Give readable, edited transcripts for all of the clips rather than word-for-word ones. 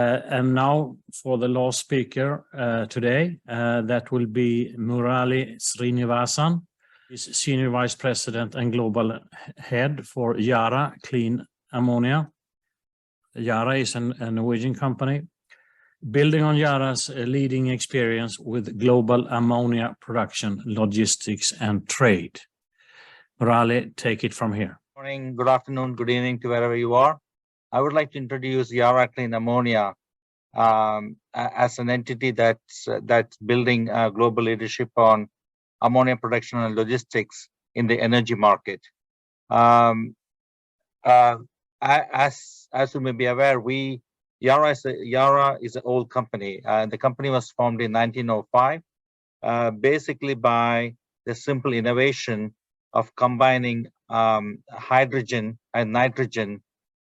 And now for the last speaker today, that will be Murali Srinivasan. He's Senior Vice President and Global Head for Yara Clean Ammonia. Yara is a Norwegian company. Building on Yara's leading experience with global ammonia production, logistics, and trade. Murali, take it from here. Good morning, good afternoon, good evening to wherever you are. I would like to introduce Yara Clean Ammonia as an entity that's building global leadership on ammonia production and logistics in the energy market. As you may be aware, Yara is an old company. The company was formed in 1905, basically by the simple innovation of combining hydrogen and nitrogen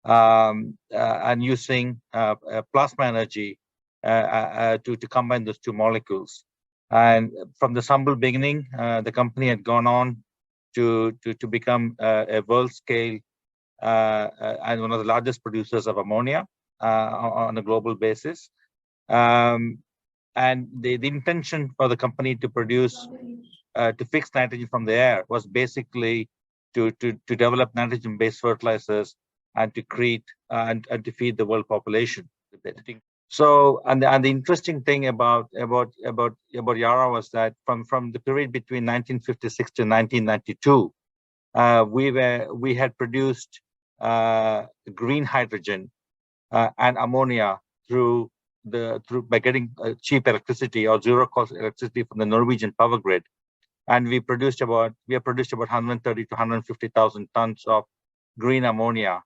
and using plasma energy to combine those two molecules. And from the humble beginning, the company had gone on to become a world scale and one of the largest producers of ammonia on a global basis. And the intention for the company to produce to fix nitrogen from the air was basically to develop nitrogen-based fertilizers and to create and to feed the world population. So, and the interesting thing about Yara was that from the period between 1956 to 1992, we had produced green hydrogen and ammonia by getting cheap electricity or zero cost electricity from the Norwegian power grid, and we have produced about 130 to 150,000 tons of green ammonia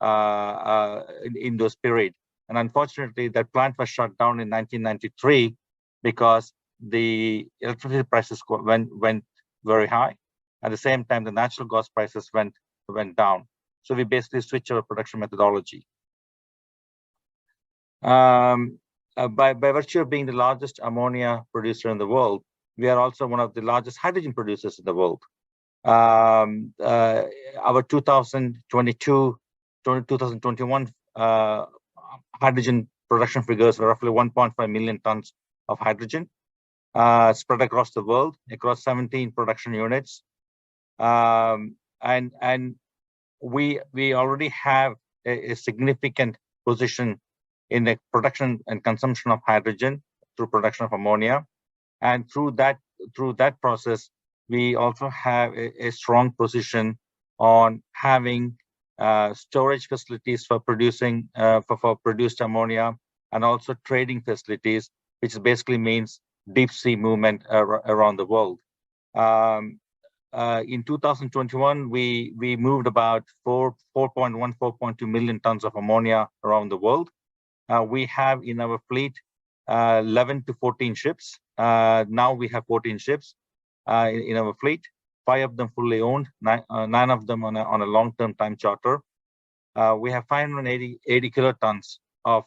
in those period. And unfortunately, that plant was shut down in 1993 because the electricity prices went very high. At the same time, the natural gas prices went down. So we basically switched our production methodology. By virtue of being the largest ammonia producer in the world, we are also one of the largest hydrogen producers in the world. Our 2021 hydrogen production figures were roughly 1.5 million tons of hydrogen spread across the world, across 17 production units. And we already have a significant position in the production and consumption of hydrogen through production of ammonia. And through that process, we also have a strong position on having storage facilities for producing for produced ammonia, and also trading facilities, which basically means deep sea movement around the world. In 2021, we moved about 4.2 million tons of ammonia around the world. We have in our fleet 11 to 14 ships. Now we have 14 ships in our fleet. 5 of them fully owned, 9 of them on a long-term time charter. We have 580 kilotons of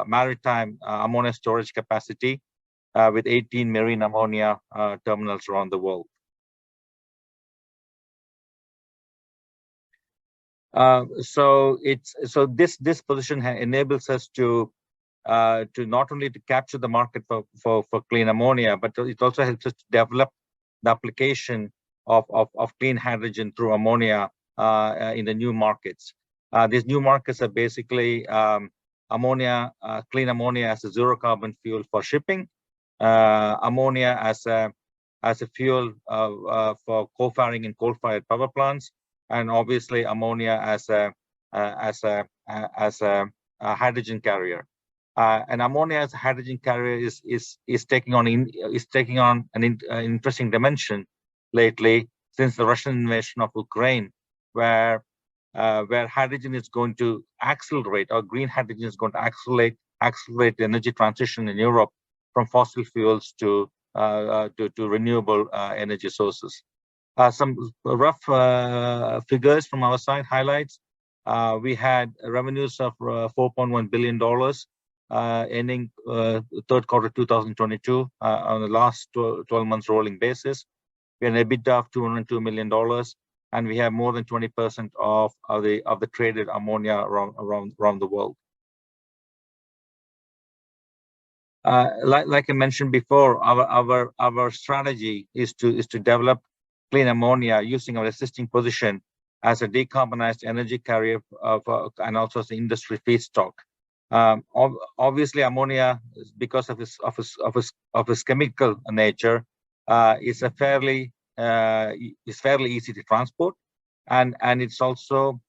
maritime ammonia storage capacity with 18 marine ammonia terminals around the world. So this position enables us to not only to capture the market for clean ammonia, but it also helps us to develop the application of clean hydrogen through ammonia in the new markets. These new markets are basically ammonia, clean ammonia as a zero carbon fuel for shipping, ammonia as a fuel for co-firing in coal-fired power plants, and obviously ammonia as a hydrogen carrier. And ammonia as a hydrogen carrier is taking on an interesting dimension lately, since the Russian invasion of Ukraine, where hydrogen is going to accelerate, or green hydrogen is going to accelerate the energy transition in Europe from fossil fuels to renewable energy sources. Some rough figures from our side highlights. We had revenues of $4.1 billion ending third quarter 2022 on the last 12 months rolling basis. We had an EBITDA of $202 million, and we have more than 20% of the traded ammonia around the world. Like I mentioned before, our strategy is to develop clean ammonia using our existing position as a decarbonized energy carrier and also as an industry feedstock. Obviously, ammonia, because of its chemical nature, is fairly easy to transport, and it's also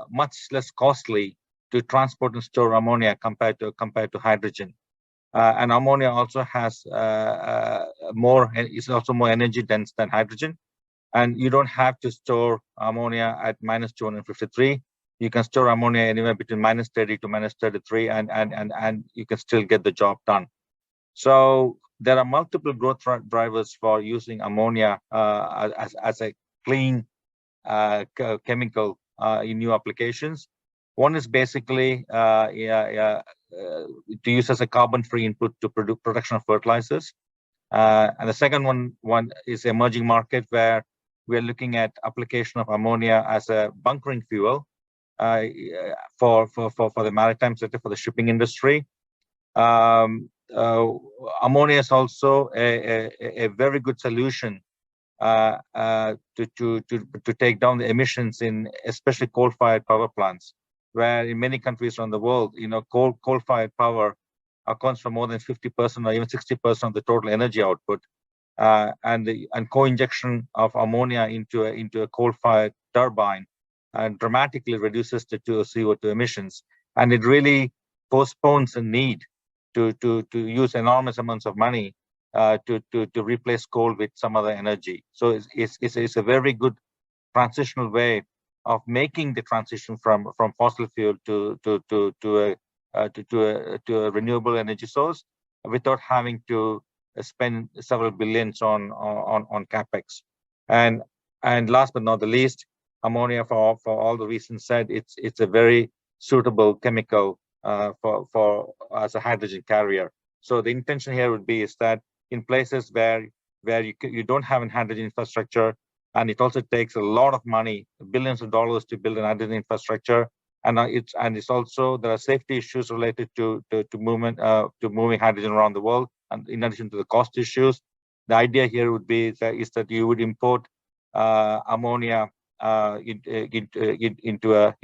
much less costly to transport and store ammonia compared to hydrogen. And ammonia also has is also more energy dense than hydrogen, and you don't have to store ammonia at minus 253. You can store ammonia anywhere between minus 30 to minus 33, and you can still get the job done. So there are multiple growth drivers for using ammonia as a clean chemical in new applications. One is basically to use as a carbon-free input to production of fertilizers. And the second one is emerging market, where we are looking at application of ammonia as a bunkering fuel for the maritime sector, for the shipping industry. Ammonia is also a very good solution to take down the emissions in especially coal-fired power plants, where in many countries around the world, coal-fired power accounts for more than 50% or even 60% of the total energy output. And co-injection of ammonia into a coal-fired turbine dramatically reduces the CO2 emissions, and it really postpones the need to use enormous amounts of money to replace coal with some other energy. So it's a very good transitional way of making the transition from fossil fuel to a renewable energy source without having to spend several billions on capex. And last but not the least, ammonia, for all the reasons said, it's a very suitable chemical for as a hydrogen carrier. So the intention here would be is that in places where you don't have an hydrogen infrastructure, and it also takes a lot of money, billions of dollars, to build an hydrogen infrastructure, and it's also, there are safety issues related to moving hydrogen around the world, and in addition to the cost issues. The idea here would be that you would import ammonia into a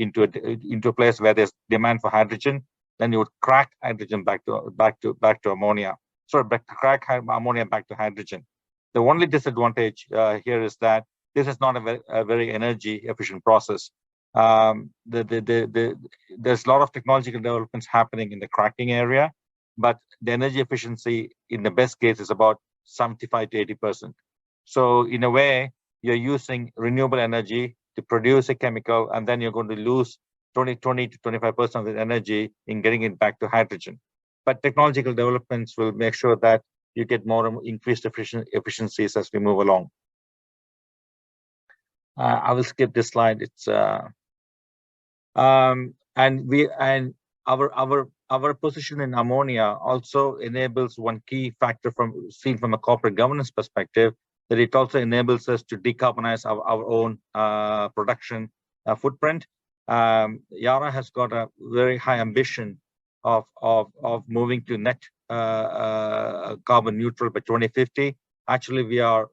place where there's demand for hydrogen. Then you would crack hydrogen back to ammonia. Crack ammonia back to hydrogen. The only disadvantage here is that this is not a very energy efficient process. There's a lot of technological developments happening in the cracking area, but the energy efficiency in the best case is about 75 to 80%. So in a way, you're using renewable energy to produce a chemical, and then you're going to lose 20 to 25% of the energy in getting it back to hydrogen. But technological developments will make sure that you get more increased efficiencies as we move along. I will skip this slide. It's our position in ammonia also enables one key factor seen from a corporate governance perspective, that it also enables us to decarbonize our own production footprint. Yara has got a very high ambition of moving to net carbon neutral by 2050. Actually, we are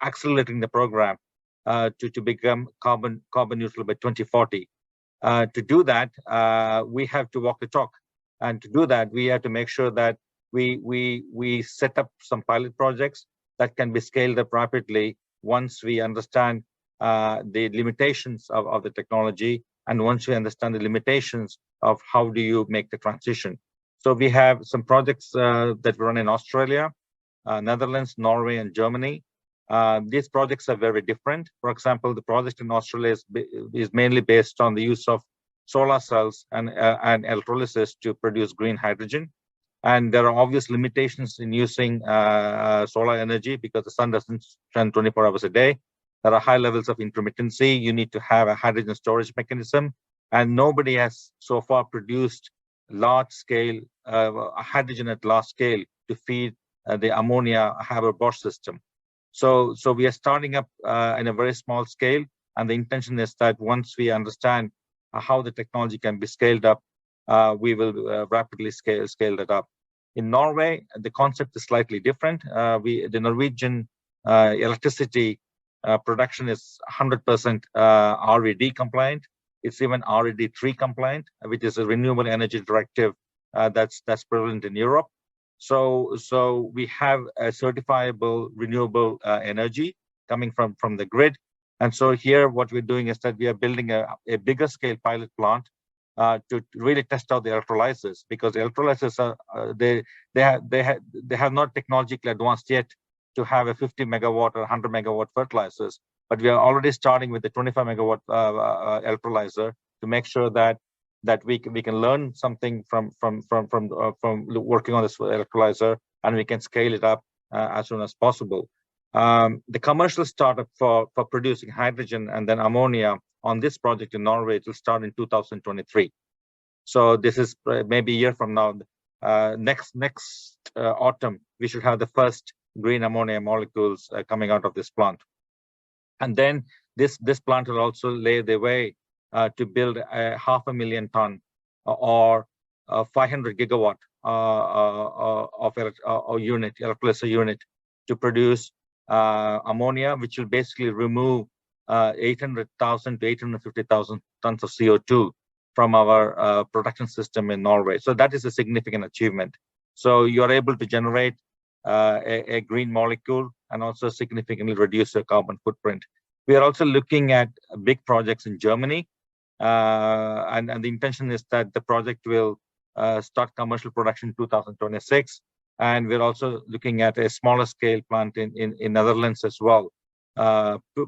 accelerating the program to become carbon neutral by 2040. To do that, we have to walk the talk, and to do that, we have to make sure that we set up some pilot projects that can be scaled up rapidly once we understand the limitations of the technology, and once we understand the limitations of how do you make the transition. So we have some projects that run in Australia, Netherlands, Norway, and Germany. These projects are very different. For example, the project in Australia is mainly based on the use of solar cells and electrolysis to produce green hydrogen. And there are obvious limitations in using solar energy because the sun doesn't shine 24 hours a day. There are high levels of intermittency. You need to have a hydrogen storage mechanism, and nobody has so far produced large-scale hydrogen at large scale to feed the ammonia Haber-Bosch system. So we are starting up in a very small scale, and the intention is that once we understand how the technology can be scaled up, we will rapidly scale that up. In Norway, the concept is slightly different. The Norwegian electricity production is 100% RED compliant. It's even RED 3 compliant, which is a renewable energy directive that's prevalent in Europe. So we have a certifiable renewable energy coming from the grid. And so here, what we're doing is that we are building a bigger scale pilot plant to really test out the electrolyzers, because the electrolyzers are they have not technologically advanced yet to have a 50 megawatt or 100 megawatt fertilizers. But we are already starting with the 25 megawatt electrolyzer to make sure that we can learn something from working on this electrolyzer, and we can scale it up as soon as possible. The commercial startup for producing hydrogen and then ammonia on this project in Norway, it will start in 2023. So this is maybe a year from now. Next autumn, we should have the first green ammonia molecules coming out of this plant. And then this plant will also lay the way to build a 500,000 ton or 500 gigawatt of electrolyzer unit to produce ammonia, which will basically remove 800,000 to 850,000 tons of CO2 from our production system in Norway. So that is a significant achievement. So you are able to generate a green molecule and also significantly reduce your carbon footprint. We are also looking at big projects in Germany, and the intention is that the project will start commercial production in 2026. And we're also looking at a smaller scale plant in Netherlands as well,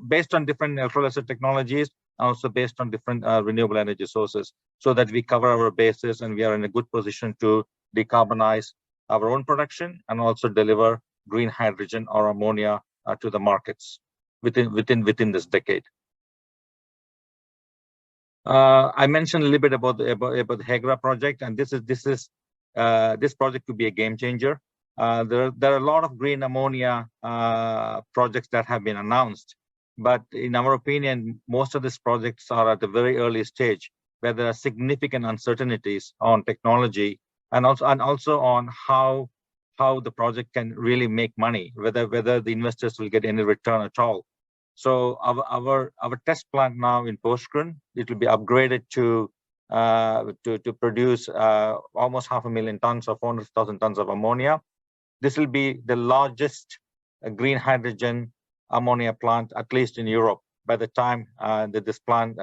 based on different electrolyzer technologies, also based on different renewable energy sources, so that we cover our bases and we are in a good position to decarbonize our own production and also deliver green hydrogen or ammonia to the markets within this decade. I mentioned a little bit about the Hegra project, and this project could be a game changer. There are a lot of green ammonia projects that have been announced, but in our opinion, most of these projects are at a very early stage where there are significant uncertainties on technology and also on how the project can really make money, whether the investors will get any return at all. So our test plant now in Porsgrunn, it will be upgraded to produce almost 500,000 tons or 400,000 tons of ammonia. This will be the largest green hydrogen ammonia plant, at least in Europe, by the time that this plant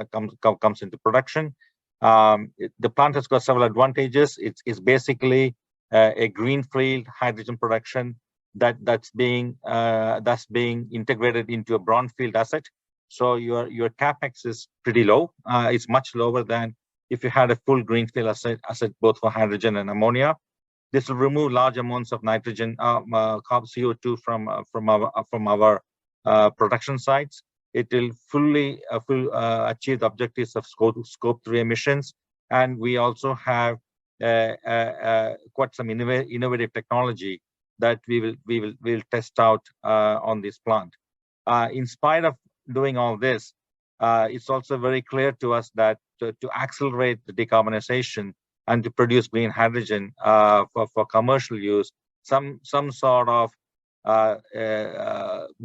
comes into production. The plant has got several advantages. It's basically a greenfield hydrogen production that's being integrated into a brownfield asset. So your capex is pretty low. It's much lower than if you had a full greenfield asset both for hydrogen and ammonia. This will remove large amounts of nitrogen, CO2 from our production sites. It will fully achieve the objectives of scope 3 emissions, and we also have quite some innovative technology that we will test out on this plant. In spite of doing all this, it's also very clear to us that to accelerate the decarbonization and to produce green hydrogen for commercial use, some sort of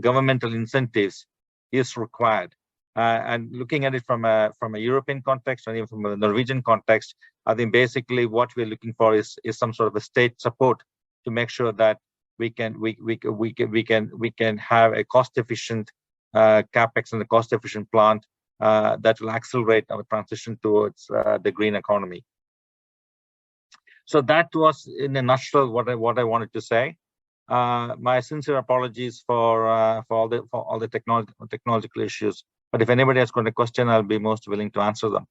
governmental incentives is required. And looking at it from a European context and even from a Norwegian context, I think basically what we're looking for is some sort of a state support to make sure that we can have a cost-efficient capex and a cost-efficient plant that will accelerate our transition towards the green economy. So that was, in a nutshell, what I wanted to say. My sincere apologies for all the technological issues. But if anybody has got a question, I'll be most willing to answer them.